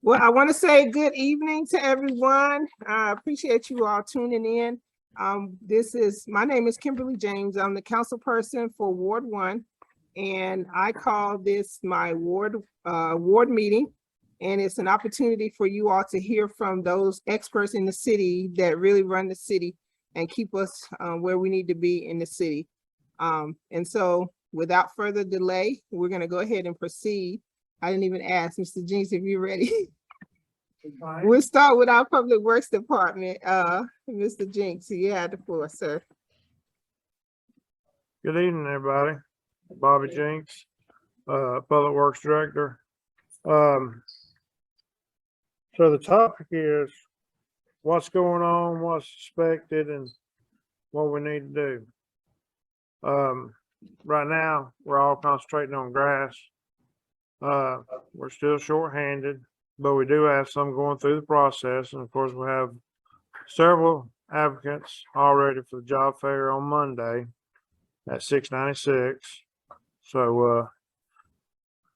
Well, I want to say good evening to everyone. I appreciate you all tuning in. My name is Kimberly James. I'm the council person for Ward 1, and I call this my ward meeting. And it's an opportunity for you all to hear from those experts in the city that really run the city and keep us where we need to be in the city. And so without further delay, we're going to go ahead and proceed. I didn't even ask Mr. Jinx if you're ready. We'll start with our Public Works Department. Mr. Jinx, you have the floor, sir. Good evening, everybody. Bobby Jinks, Public Works Director. So the topic is what's going on, what's expected, and what we need to do. Right now, we're all concentrating on grass. We're still short-handed, but we do have some going through the process. And of course, we have several applicants already for the job fair on Monday at 696. So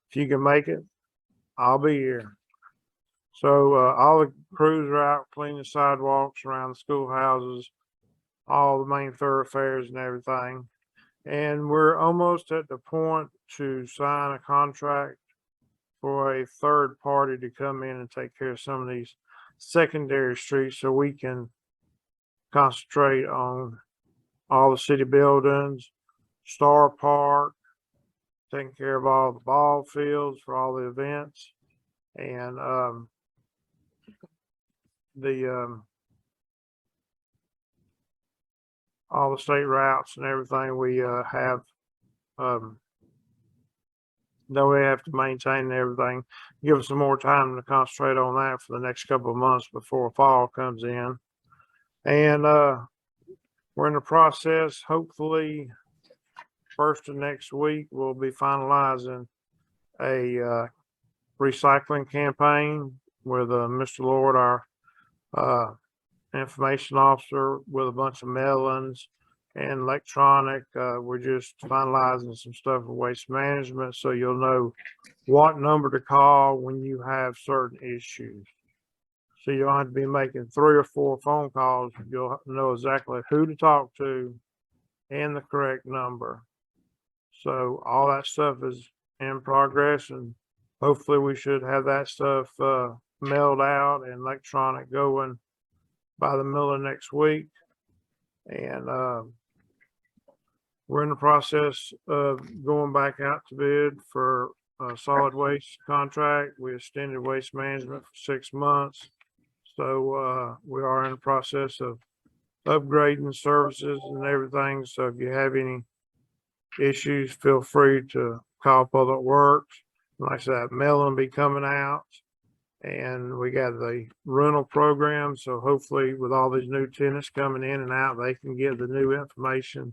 if you can make it, I'll be here. So all the crews are out cleaning the sidewalks around the schoolhouses, all the main thoroughfares and everything. And we're almost at the point to sign a contract for a third party to come in and take care of some of these secondary streets so we can concentrate on all the city buildings, Star Park, taking care of all the ball fields for all the events, and all the state routes and everything we have that we have to maintain and everything. Give us some more time to concentrate on that for the next couple of months before fall comes in. And we're in the process. Hopefully first of next week we'll be finalizing a recycling campaign with Mr. Lord, our information officer, with a bunch of mail-ins and electronic. We're just finalizing some stuff with waste management, so you'll know what number to call when you have certain issues. So you don't have to be making 3 or 4 phone calls. You'll know exactly who to talk to and the correct number. So all that stuff is in progress, and hopefully we should have that stuff mailed out and electronic going by the middle of next week. And we're in the process of going back out to bid for a solid waste contract. We extended waste management for 6 months. So we are in the process of upgrading services and everything. So if you have any issues, feel free to call Public Works. Like I said, mail will be coming out. And we got the rental program. So hopefully with all these new tenants coming in and out, they can get the new information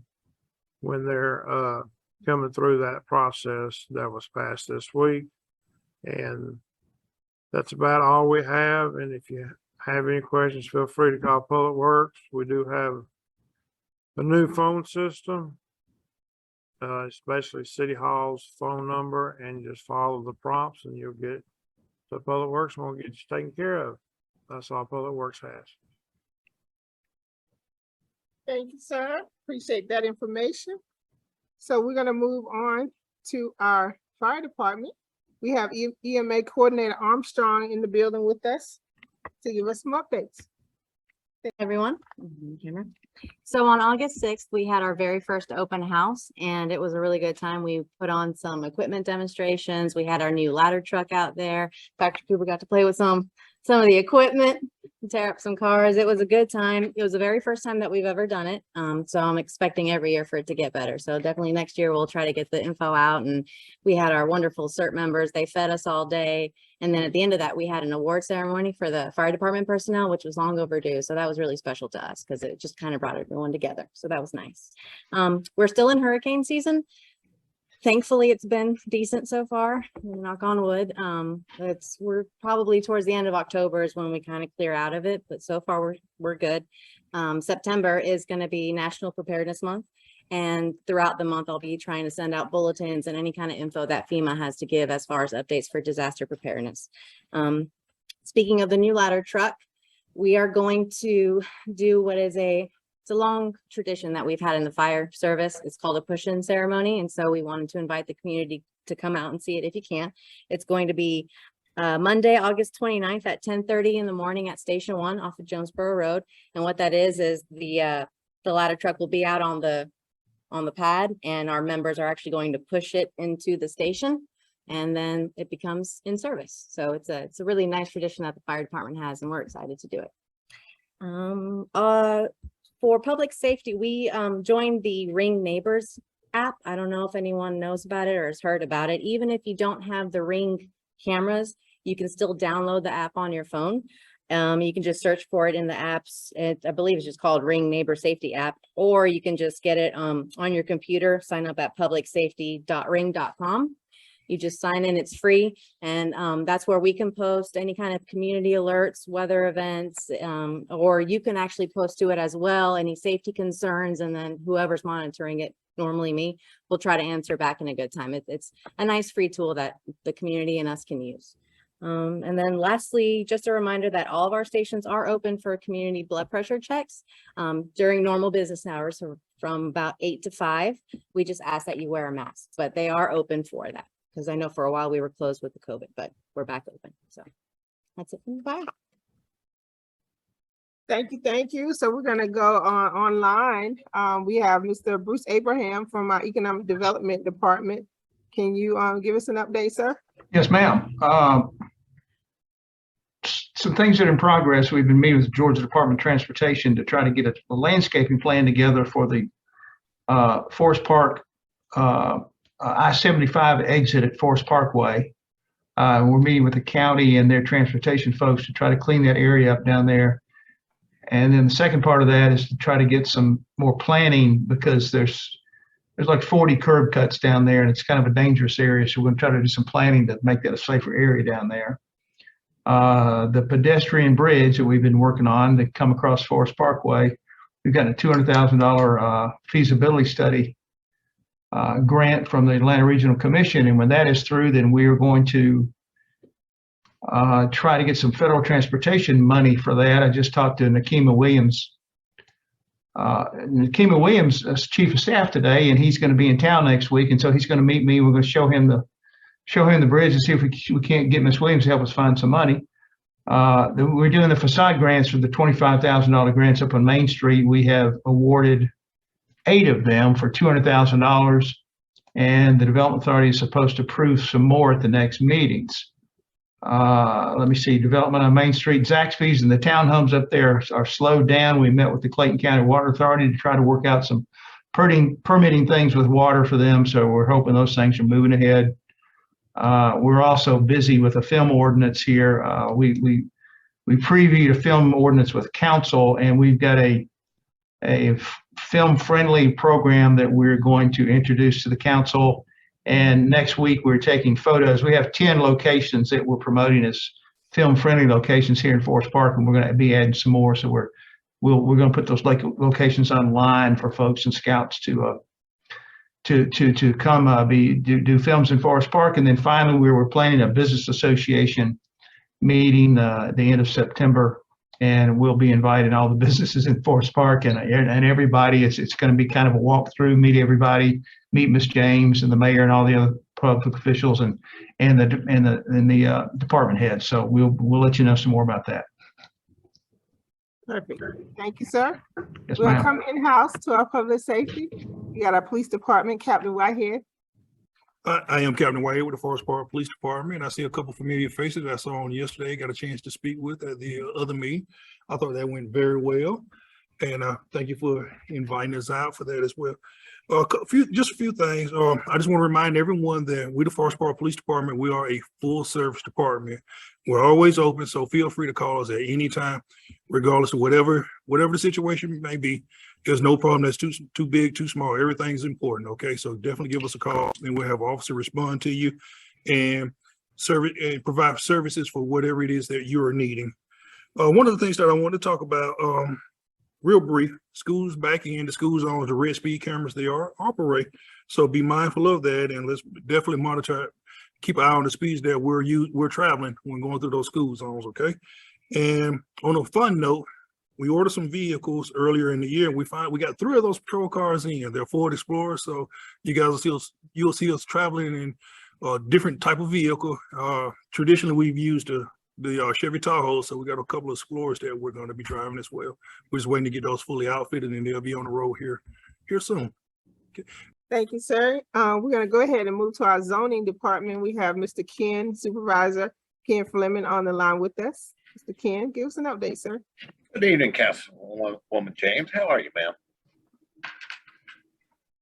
when they're coming through that process that was passed this week. And that's about all we have. And if you have any questions, feel free to call Public Works. We do have a new phone system. It's basically City Hall's phone number, and you just follow the prompts and you'll get to Public Works and we'll get you taken care of. That's all Public Works has. Thank you, sir. Appreciate that information. So we're going to move on to our fire department. We have EMA Coordinator Armstrong in the building with us to give us some updates. Hey, everyone. So on August 6th, we had our very first open house, and it was a really good time. We put on some equipment demonstrations. We had our new ladder truck out there. Dr. Cooper got to play with some of the equipment, tear up some cars. It was a good time. It was the very first time that we've ever done it. So I'm expecting every year for it to get better. So definitely next year we'll try to get the info out. And we had our wonderful CERT members. They fed us all day. And then at the end of that, we had an award ceremony for the fire department personnel, which was long overdue. So that was really special to us because it just kind of brought everyone together. So that was nice. We're still in hurricane season. Thankfully, it's been decent so far. Knock on wood. We're probably towards the end of October is when we kind of clear out of it, but so far we're good. September is going to be National Preparedness Month, and throughout the month I'll be trying to send out bulletins and any kind of info that FEMA has to give as far as updates for disaster preparedness. Speaking of the new ladder truck, we are going to do what is it's a long tradition that we've had in the fire service. It's called a push-in ceremony. And so we wanted to invite the community to come out and see it if you can. It's going to be Monday, August 29th at 10:30 in the morning at Station 1 off of Jonesboro Road. And what that is the ladder truck will be out on the pad, and our members are actually going to push it into the station, and then it becomes in service. So it's a really nice tradition that the fire department has, and we're excited to do it. For public safety, we joined the Ring Neighbors app. I don't know if anyone knows about it or has heard about it. Even if you don't have the Ring cameras, you can still download the app on your phone. You can just search for it in the apps. I believe it's just called Ring Neighbor Safety app, or you can just get it on your computer, sign up at publicsafety.ring.com. You just sign in, it's free. And that's where we can post any kind of community alerts, weather events, or you can actually post to it as well, any safety concerns, and then whoever's monitoring it, normally me, will try to answer back in a good time. It's a nice free tool that the community and us can use. And then lastly, just a reminder that all of our stations are open for community blood pressure checks during normal business hours, so from about 8 to 5. We just ask that you wear a mask, but they are open for that. Because I know for a while we were closed with the COVID, but we're back open. So that's it from me. Bye. Thank you, thank you. So we're gonna go online. We have Mr. Bruce Abraham from our Economic Development Department. Can you give us an update, sir? Yes, ma'am. Some things that are in progress. We've been meeting with the Georgia Department of Transportation to try to get a landscaping plan together for the Forest Park I-75 exit at Forest Parkway. We're meeting with the county and their transportation folks to try to clean that area up down there. And then the second part of that is to try to get some more planning, because there's like 40 curb cuts down there, and it's kind of a dangerous area. So we're going to try to do some planning to make that a safer area down there. The pedestrian bridge that we've been working on to come across Forest Parkway, we've got a $200,000 feasibility study grant from the Atlanta Regional Commission. And when that is through, then we are going to try to get some federal transportation money for that. I just talked to Nakima Williams. Nakima Williams is chief of staff today, and he's going to be in town next week. And so he's going to meet me. We're going to show him the bridge and see if we can't get Miss Williams to help us find some money. We're doing the facade grants for the $25,000 grants up on Main Street. We have awarded 8 of them for $200,000, and the Development Authority is supposed to approve some more at the next meetings. Let me see, development on Main Street, Zaxby's and the townhomes up there are slowed down. We met with the Clayton County Water Authority to try to work out some permitting things with water for them. So we're hoping those things are moving ahead. We're also busy with a film ordinance here. We previewed a film ordinance with council, and we've got a film-friendly program that we're going to introduce to the council. And next week we're taking photos. We have 10 locations that we're promoting as film-friendly locations here in Forest Park, and we're going to be adding some more. So we're going to put those locations online for folks and scouts to come do films in Forest Park. And then finally, we were planning a business association meeting at the end of September, and we'll be inviting all the businesses in Forest Park and everybody. It's going to be kind of a walkthrough, meet everybody, meet Miss James and the mayor and all the other public officials and the department heads. So we'll let you know some more about that. Perfect. Thank you, sir. Yes, We'll ma'am. come in-house to our public safety. We got our police department, Captain Whitehead. I am Captain Whitehead with the Forest Park Police Department. I see a couple familiar faces I saw on yesterday, got a chance to speak with at the other meeting. I thought that went very well. And thank you for inviting us out for that as well. Just a few things. I just want to remind everyone that we, the Forest Park Police Department, we are a full service department. We're always open, so feel free to call us at any time, regardless of whatever the situation may be. There's no problem that's too big, too small. Everything's important. Okay, so definitely give us a call, and we'll have an officer respond to you and provide services for whatever it is that you are needing. One of the things that I want to talk about, real brief, schools back in, the school zones, the red speed cameras, they are operate. So be mindful of that, and let's definitely monitor keep an eye on the speeds that we're traveling when going through those school zones, okay? And on a fun note, we ordered some vehicles earlier in the year. We got 3 of those patrol cars in. They're Ford Explorers, so you guys will see us. You'll see us traveling in a different type of vehicle. Traditionally, we've used the Chevy Tahoe, so we got a couple of Explorers that we're going to be driving as well. We're just waiting to get those fully outfitted, and they'll be on the road here soon. Thank you, sir. We're gonna go ahead and move to our zoning department. We have Mr. Ken, Supervisor Ken Fleming on the line with us. Mr. Ken, give us an update, sir. Good evening, Councilwoman James. How are you, ma'am?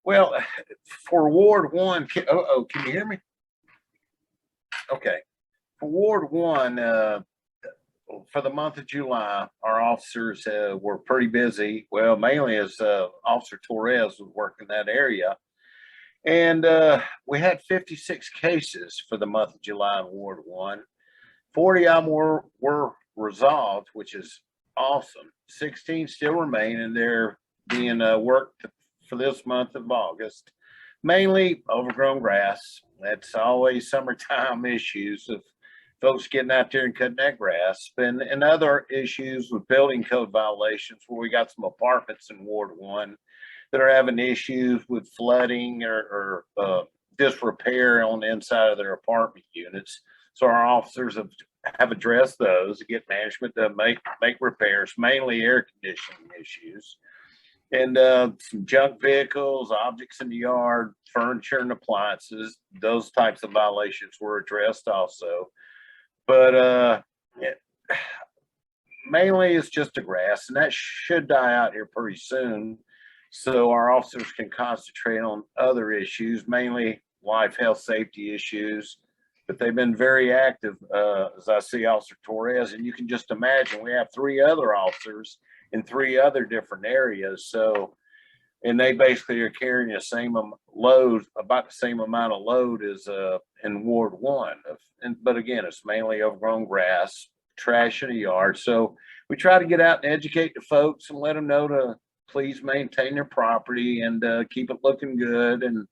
Well, for Ward 1, can you hear me? Okay. For Ward 1, for the month of July, our officers were pretty busy. Well, mainly as Officer Torres was working that area. And we had 56 cases for the month of July in Ward 1. 40 of them were resolved, which is awesome. 16 still remain, and they're being worked for this month of August. Mainly overgrown grass. That's always summertime issues of folks getting out there and cutting that grass. And other issues with building code violations, where we got some apartments in Ward 1 that are having issues with flooding or disrepair on the inside of their apartment units. So our officers have addressed those to get management to make repairs, mainly air conditioning issues. And some junk vehicles, objects in the yard, furniture and appliances, those types of violations were addressed also. But mainly it's just the grass, and that should die out here pretty soon. So our officers can concentrate on other issues, mainly life, health, safety issues. But they've been very active, as I see Officer Torres, and you can just imagine we have 3 other officers in 3 other different areas. So, and they basically are carrying the same load, about the same amount of load as in Ward 1. But again, it's mainly overgrown grass, trash in the yard. So we try to get out and educate the folks and let them know to please maintain their property and keep it looking good and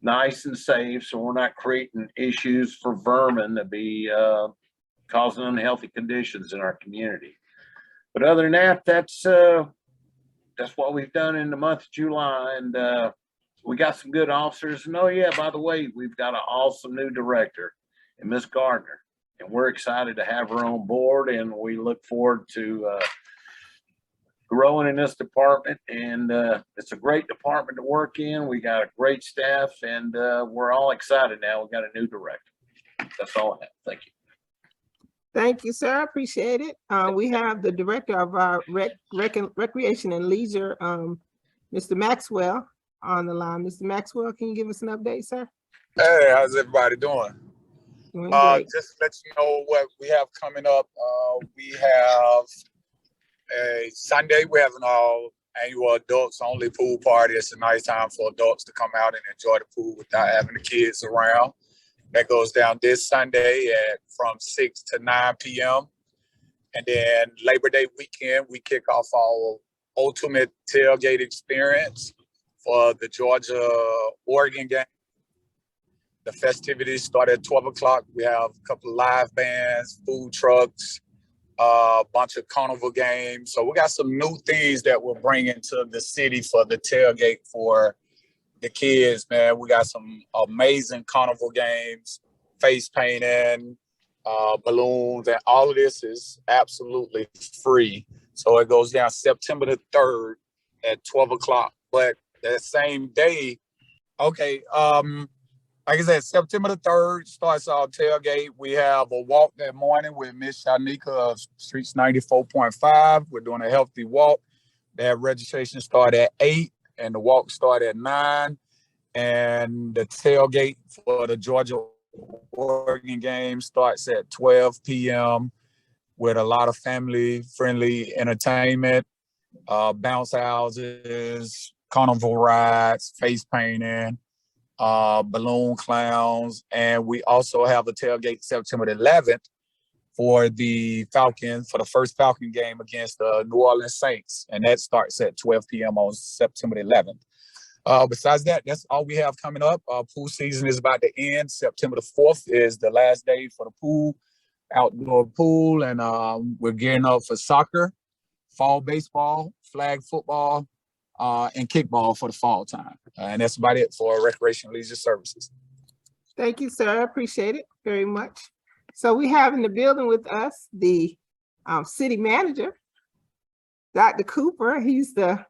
nice and safe, so we're not creating issues for vermin to be causing unhealthy conditions in our community. But other than that, that's what we've done in the month of July, and we got some good officers. And oh yeah, by the way, we've got an awesome new director, and Miss Gardner, and we're excited to have her on board, and we look forward to growing in this department. And it's a great department to work in. We got a great staff, and we're all excited now. We got a new director. That's all I have. Thank you. Thank you, sir. I appreciate it. We have the director of our Recreation and Leisure, Mr. Maxwell, on the line. Mr. Maxwell, can you give us an update, sir? Hey, how's everybody doing? Doing great. Just to let you know what we have coming up. We have a Sunday. We have an annual adults only pool party. It's a nice time for adults to come out and enjoy the pool without having the kids around. That goes down this Sunday from 6 to 9 p.m. And then Labor Day weekend, we kick off our ultimate tailgate experience for the Georgia-Oregon game. The festivities start at 12 o'clock. We have a couple of live bands, food trucks, a bunch of carnival games. So we got some new things that we're bringing to the city for the tailgate for the kids, man. We got some amazing carnival games, face painting, balloons, and all of this is absolutely free. So it goes down September the 3rd at 12 o'clock. But that same day, okay, like I said, September the 3rd starts our tailgate. We have a walk that morning with Miss Shanika of Streets 94.5. We're doing a healthy walk. That registration start at 8 and the walk start at 9. And the tailgate for the Georgia-Oregon game starts at 12 p.m. with a lot of family-friendly entertainment, bounce houses, carnival rides, face painting, balloon clowns. And we also have a tailgate September the 11th for the Falcons, for the first Falcon game against the New Orleans Saints. And that starts at 12 p.m. on September the 11th. Besides that, that's all we have coming up. Pool season is about to end. September the 4th is the last day for the pool, outdoor pool, and we're gearing up for soccer, fall baseball, flag football, and kickball for the fall time. And that's about it for recreation leisure services. Thank you, sir. I appreciate it very much. So we have in the building with us the city manager, Dr. Cooper. He's the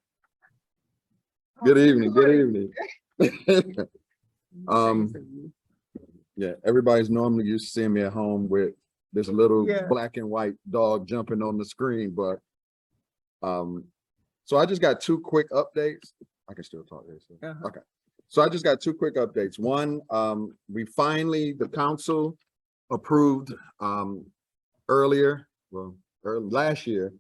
Good evening, good evening. Yeah, everybody's normally used to seeing me at home with this little Yeah. black and white dog jumping on the screen, but so I just got two quick updates. I can still talk this. Okay. So I just got two quick updates. One, we finally, the council approved earlier, last year,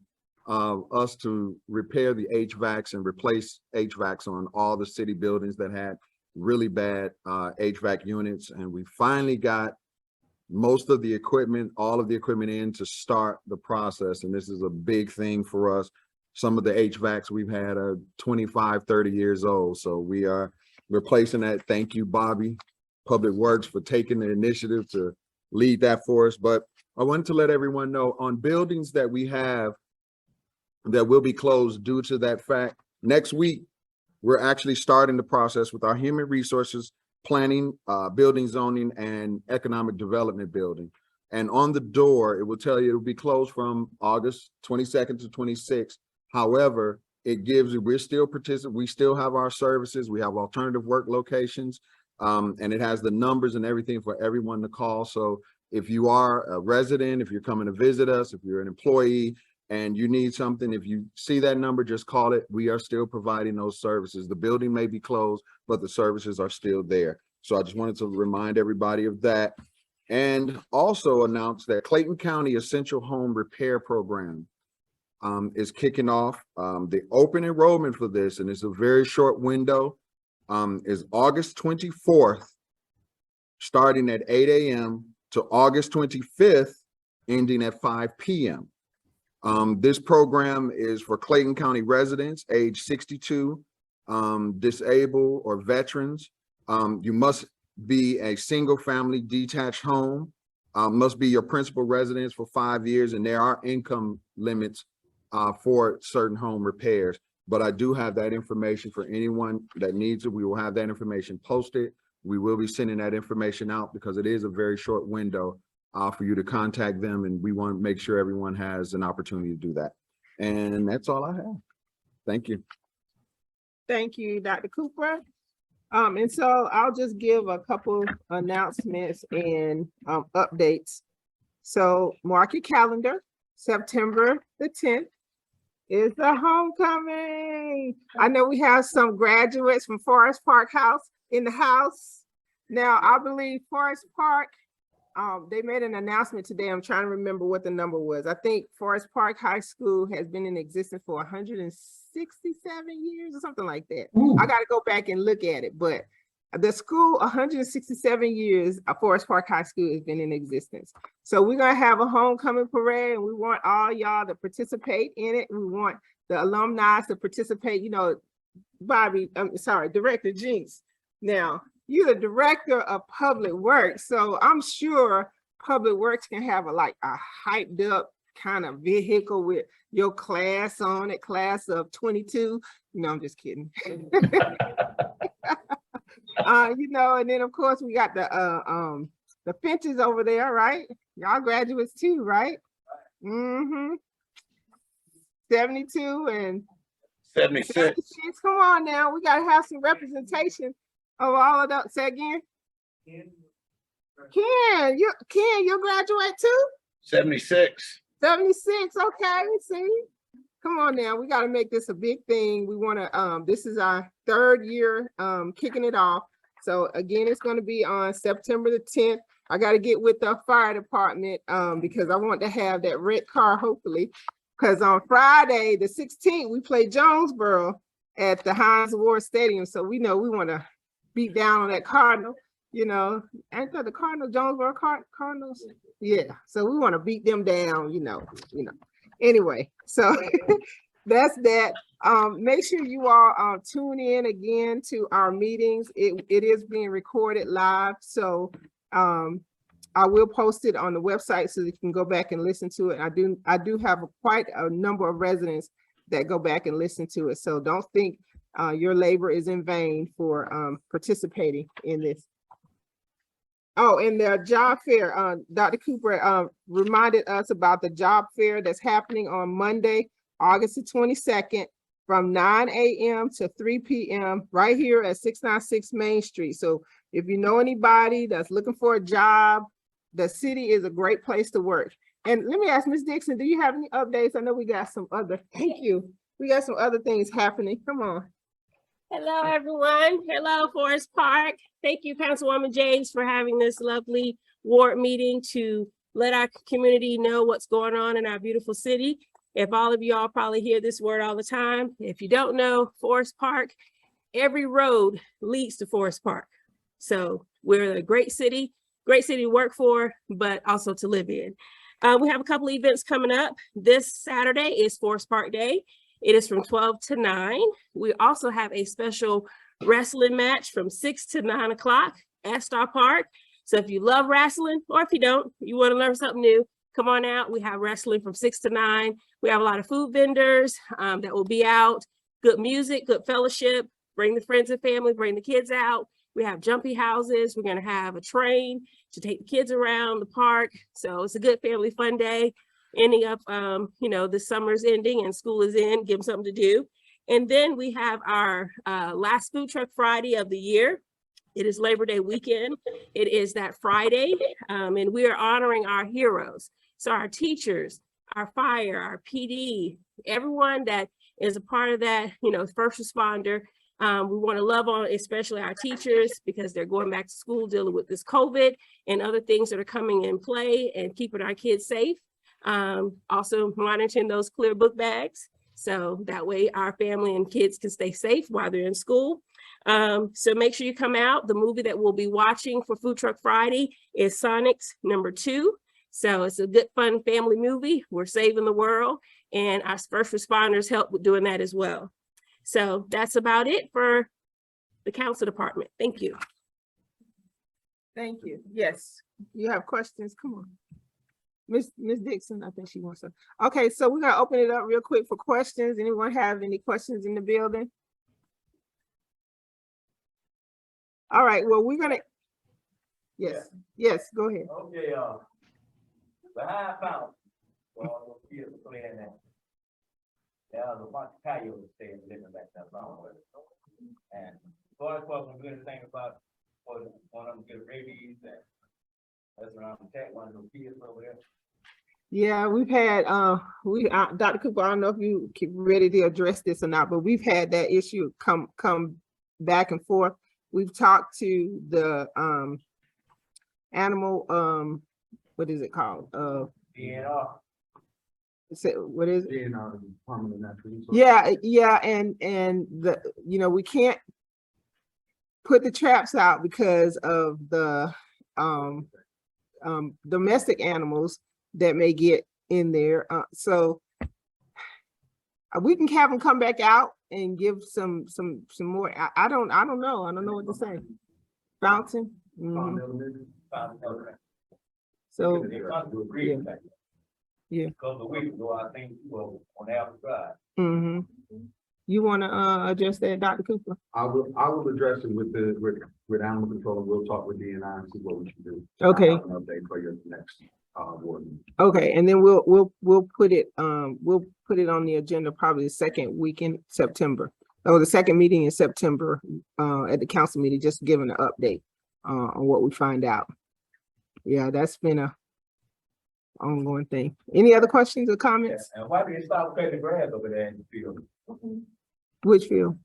us to repair the HVACs and replace HVACs on all the city buildings that had really bad HVAC units. And we finally got most of the equipment, all of the equipment in to start the process. And this is a big thing for us. Some of the HVACs we've had are 25, 30 years old. So we are replacing that. Thank you, Bobby, Public Works, for taking the initiative to lead that for us. But I wanted to let everyone know on buildings that we have that will be closed due to that fact. Next week, we're actually starting the process with our human resources planning, building zoning, and economic development building. And on the door, it will tell you it'll be closed from August 22nd to 26th. However, it gives, we're still participating, we still have our services, we have alternative work locations, and it has the numbers and everything for everyone to call. So if you are a resident, if you're coming to visit us, if you're an employee, and you need something, if you see that number, just call it. We are still providing those services. The building may be closed, but the services are still there. So I just wanted to remind everybody of that. And also announce that Clayton County Essential Home Repair Program is kicking off. The open enrollment for this, and it's a very short window, is August 24th, starting at 8 a.m. to August 25th, ending at 5 p.m. This program is for Clayton County residents age 62, disabled or veterans. You must be a single family detached home, must be your principal residence for 5 years, and there are income limits for certain home repairs. But I do have that information for anyone that needs it. We will have that information posted. We will be sending that information out because it is a very short window for you to contact them, and we want to make sure everyone has an opportunity to do that. And that's all I have. Thank you. Thank you, Dr. Cooper. And so I'll just give a couple announcements and updates. So mark your calendar, September the 10th is the homecoming. I know we have some graduates from Forest Park House in the house. Now, I believe Forest Park, they made an announcement today. I'm trying to remember what the number was. I think Forest Park High School has been in existence for 167 years or something like that. Ooh. I got to go back and look at it, but the school, 167 years, Forest Park High School has been in existence. So we're going to have a homecoming parade, and we want all y'all to participate in it. We want the alumni to participate. You know, Bobby, I'm sorry, Director Jinx. Now, you're the director of Public Works, so I'm sure Public Works can have a hyped up kind of vehicle with your class on it, class of 22. No, I'm just kidding. You know, and then of course we got the Finches over there, right? Y'all graduates too, right? 72 and 76. Come on now, we gotta have some representation of all of that. Say again. Ken, you'll graduate too? 76. 76, okay, see? Come on now, we gotta make this a big thing. We wanna, this is our third year kicking it off. So again, it's gonna be on September the 10th. I gotta get with the fire department because I want to have that red car, hopefully. Because on Friday, the 16th, we play Jonesboro at the Hines Ward Stadium. So we know we wanna beat down on that Cardinal, you know. Ain't that the Cardinal, Jonesboro Cardinals? Yeah, so we want to beat them down, you know. Anyway, so that's that. Make sure you all tune in again to our meetings. It is being recorded live, so I will post it on the website so that you can go back and listen to it. I do have quite a number of residents that go back and listen to it, so don't think your labor is in vain for participating in this. Oh, and the job fair, Dr. Cooper reminded us about the job fair that's happening on Monday, August the 22nd, from 9 a.m. to 3 p.m. right here at 696 Main Street. So if you know anybody that's looking for a job, the city is a great place to work. And let me ask Ms. Dixon, do you have any updates? I know we got some other, thank you. We got some other things happening. Come on. Hello, everyone. Hello, Forest Park. Thank you, Councilwoman James, for having this lovely ward meeting to let our community know what's going on in our beautiful city. If all of y'all probably hear this word all the time, if you don't know Forest Park, every road leads to Forest Park. So we're a great city to work for, but also to live in. We have a couple of events coming up. This Saturday is Forest Park Day. It is from 12 to 9. We also have a special wrestling match from 6 to 9 o'clock at Star Park. So if you love wrestling, or if you don't, you want to learn something new, come on out. We have wrestling from 6 to 9. We have a lot of food vendors that will be out, good music, good fellowship. Bring the friends and family, bring the kids out. We have jumpy houses. We're going to have a train to take the kids around the park. So it's a good family fun day. Ending up, the summer's ending and school is in, give them something to do. And then we have our last food truck Friday of the year. It is Labor Day weekend. It is that Friday, and we are honoring our heroes. So our teachers, our fire, our PD, everyone that is a part of that, first responder. We want to love on especially our teachers because they're going back to school dealing with this COVID and other things that are coming in play and keeping our kids safe. Also monitoring those clear book bags. So that way our family and kids can stay safe while they're in school. So make sure you come out. The movie that we'll be watching for Food Truck Friday is Sonic's #2. So it's a good, fun family movie. We're saving the world, and our first responders help with doing that as well. So that's about it for the council department. Thank you. Thank you. Yes, you have questions? Come on. Miss Dixon, I think she wants to. Okay, so we're gonna open it up real quick for questions. Anyone have any questions in the building? All right, well, we're gonna, yes, go ahead. Okay, behind fountain, where all those kids are playing at. There's a bunch of coyotes staying living back there somewhere. And Forest Park was good thing about, one of them get rabies and that's around the attack one of those kids over there. Yeah, we've had, Dr. Cooper, I don't know if you keep ready to address this or not, but we've had that issue come back and forth. We've talked to the animal, what is it called? DNR. What is it? DNR, Department of Natural Resources. Yeah, and the, we can't put the traps out because of the domestic animals that may get in there. So we can have them come back out and give some more. I don't know. I don't know what to say. Fountain. So yeah. Because a week ago, I think, well, on the outside. You want to address that, Dr. Cooper? I will address it with animal control, and we'll talk with DNI and see what we can do. Okay. I'll have an update for your next board meeting. Okay, and then we'll put it on the agenda probably the second week in September, or the second meeting in September at the council meeting, just giving an update on what we find out. Yeah, that's been a ongoing thing. Any other questions or comments? And why did you stop cutting the grass over there in the field? Which field?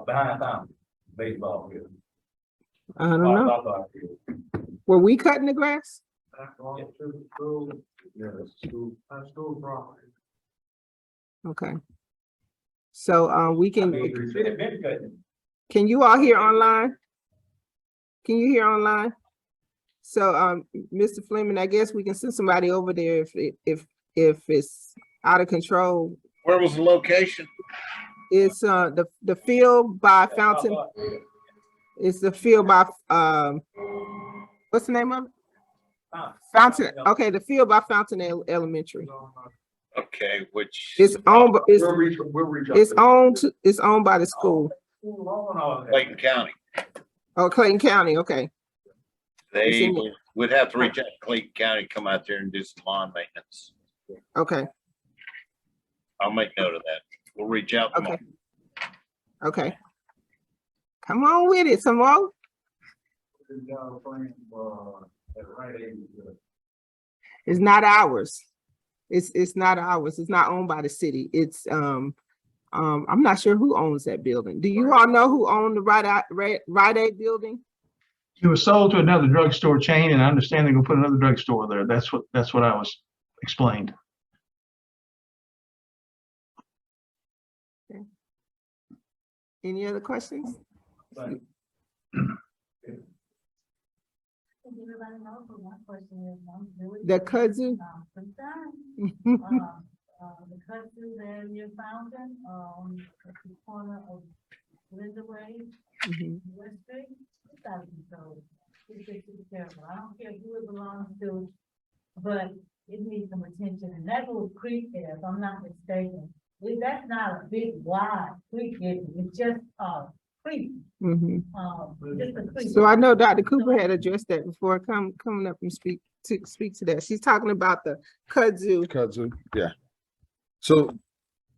Behind fountain, baseball field. I don't know. Were we cutting the grass? Okay. So we can. Can you all hear online? Can you hear online? So Mr. Fleming, I guess we can send somebody over there if it's out of control. Where was the location? It's the field by Fountain. It's the field by what's the name of it? Fountain. Okay, the field by Fountain Elementary. Okay, which It's owned. It's We'll reach out it's to them. owned. It's owned by the school. Clayton County. Oh, Clayton County. Okay. It's They in the- would have to reach out to Clayton County, come out there and do some lawn maintenance. Okay. I'll make note of that. We'll reach out tomorrow. Okay. Okay. Come on with it, some more. It's not ours. It's not ours. It's not owned by the city. It's I'm not sure who owns that building. Do you all know who owned the Rite Aid building? It was sold to another drugstore chain, and I understand they're gonna put another drugstore there. That's what I was explained. Any other questions? The kudzu. The kudzu there near Fountain, at the corner of Linda Way, Mhm. West Street, it's out of control. It's just be careful. I don't care who it belongs to, but it needs some attention. And that little creek there, if I'm not mistaken, that's not a big wide creek, it's just a creek, Mhm. just a creek. So I know Dr. Cooper had addressed that before coming up and speak to that. She's talking about the kudzu. Kudzu, yeah. So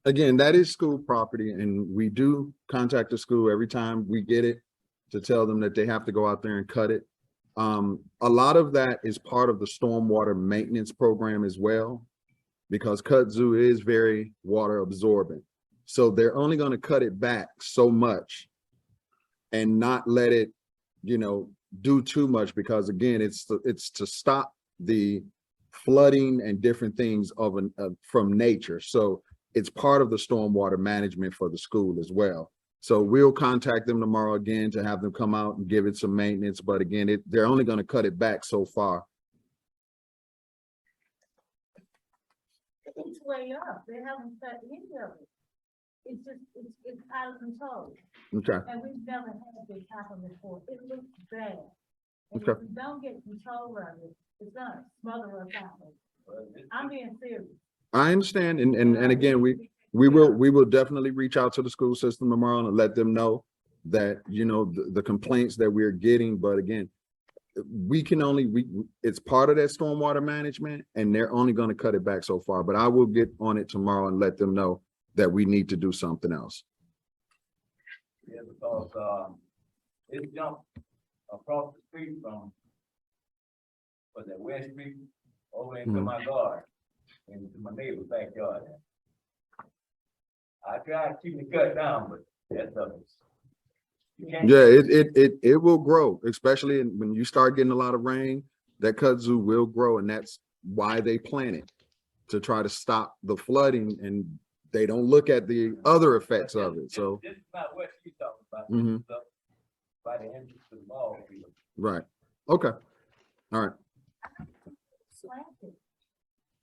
again, that is school property, and we do contact the school every time we get it to tell them that they have to go out there and cut it. A lot of that is part of the stormwater maintenance program as well, because kudzu is very water absorbent. So they're only going to cut it back so much and not let it, do too much, because again, it's to stop the flooding and different things from nature. So it's part of the stormwater management for the school as well. So we'll contact them tomorrow again to have them come out and give it some maintenance. But again, they're only going to cut it back so far. It's way up. They haven't cut any of it. It's out of control. Okay. And we've never had this happen before. It looks bad. And Okay. if we don't get control of it, it's gonna smother us out. I'm being serious. I understand. And again, we will definitely reach out to the school system tomorrow and let them know that, the complaints that we're getting. But again, we can only, it's part of that stormwater management, and they're only going to cut it back so far. But I will get on it tomorrow and let them know that we need to do something else. Yeah, because, it jumped across the street from, was that West Street, over into Mhm. my garden, into my neighbor's backyard. I tried to keep it cut down, but that's you can't. Yeah, it will grow, especially when you start getting a lot of rain. That kudzu will grow, and that's why they plant it, to try to stop the flooding, and they don't look at the other effects of it. So, This is not what she's talking about. Mhm. This stuff by the entrance to the ball field. right. Okay. All right. Slanted.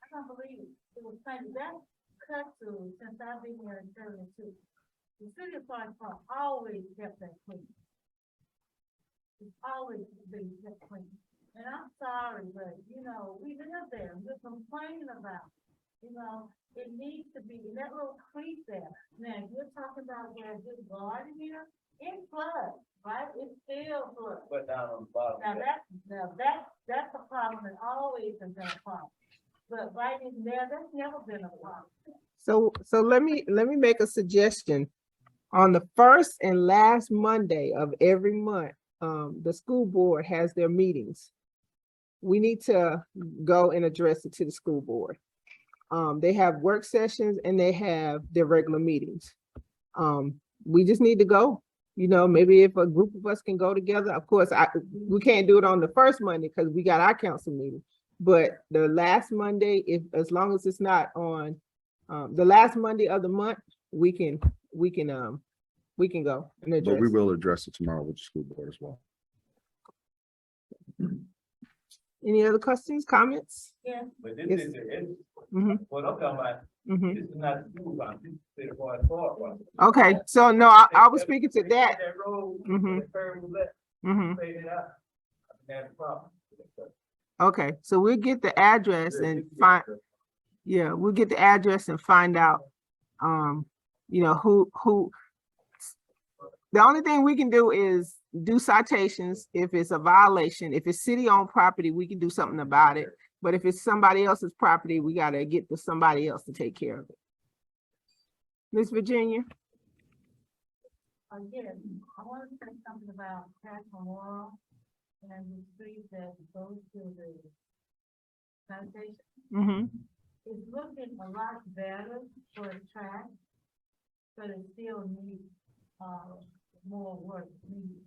I can't believe it. It was planted. That kudzu, since I've been here in 72, the city of Forest Park always kept that clean. It's always been kept clean. And I'm sorry, but we live there, we're complaining about, it needs to be, that little creek there. Now, if you're talking about where this garden here, it floods, right? It still floods. Put down on the bottom. Now that's a problem that always has been a problem. But right in there, that's never been a problem. So let me make a suggestion. On the first and last Monday of every month, the school board has their meetings. We need to go and address it to the school board. They have work sessions and they have their regular meetings. We just need to go. Maybe if a group of us can go together. Of course, we can't do it on the first Monday because we got our council meeting. But the last Monday, as long as it's not on the last Monday of the month, we can go and address. But we will address it tomorrow with the school board as well. Any other questions, comments? Yeah. But this Yes. is, Mhm, what I'm talking about, mhm. this is not the school line, this is City Forest Park line. Okay, so no, I was speaking to They that. take road, Mhm. the curve was left, Mhm. fade it out. I think that's the problem. Okay, so we'll get the address and find, yeah, we'll get the address and find out, you know, who. The only thing we can do is do citations if it's a violation. If it's city-owned property, we can do something about it. But if it's somebody else's property, we gotta get to somebody else to take care of it. Miss Virginia? Again, I want to say something about Cash Memorial and the street that goes to the sanitation. Mm-hmm. It's looking a lot better for the track, but it still needs, more work needed.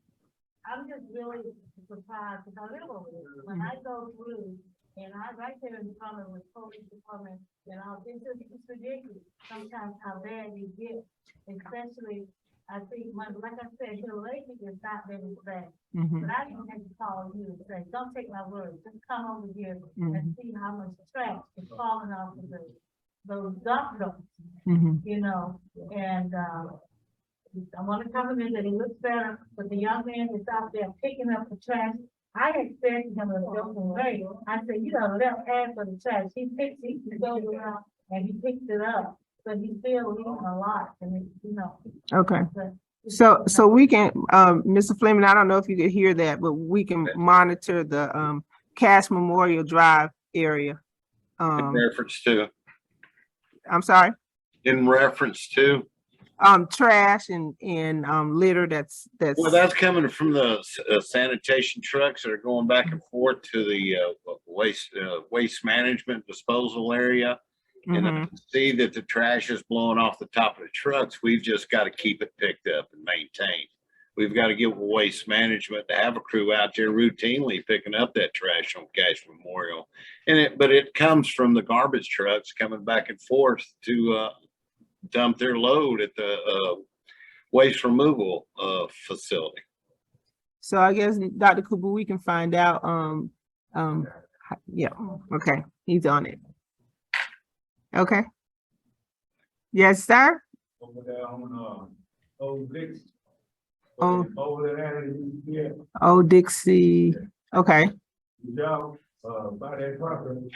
I'm just really surprised because I live over there. When I go through and I right there in front of the police department, and it's ridiculous sometimes how bad you get, especially, I think, like I said, here lately, it's not been bad. Mm-hmm. But I didn't have to call you and say, don't take my word, just come over here and see how much trash is falling off of those dump trucks, Mm-hmm. you know, and, I want to compliment that it looks better, but the young man is out there picking up the trash. I expected him to go away. I said, you know, let add for the trash. He goes around and he picks it up, but he's still leaving a lot and it, you know. Okay, but- so we can, Mr. Fleming, I don't know if you could hear that, but we can monitor the, Cash Memorial Drive area. In reference to, I'm sorry, in reference to, trash and, litter that's. well, that's coming from the sanitation trucks that are going back and forth to the waste management disposal area. And I Mhm. can see that the trash is blowing off the top of the trucks. We've just got to keep it picked up and maintained. We've got to get waste management to have a crew out there routinely picking up that trash on Cash Memorial. But it comes from the garbage trucks coming back and forth to dump their load at the waste removal facility. So I guess, Dr. Cooper, we can find out, yeah, okay, he's on it. Okay. Yes, sir? Over there on, Old Dix. Oh. Over there, yeah, Oh, Dixie, okay, the job, by that property.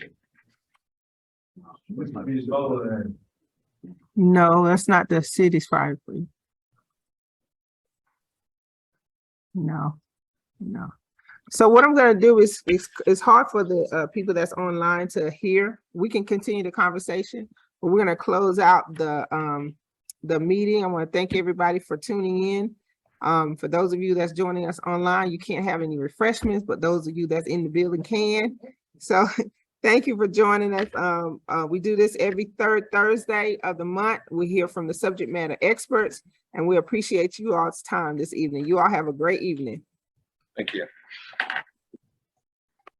Which might be over there. no, that's not the city's property. No, no. So what I'm gonna do is, it's hard for the people that's online to hear. We can continue the conversation, but we're gonna close out the meeting. I want to thank everybody for tuning in. For those of you that's joining us online, you can't have any refreshments, but those of you that's in the building can. So thank you for joining us. We do this every third Thursday of the month. We hear from the subject matter experts, and we appreciate you all's time this evening. You all have a great evening. Thank you.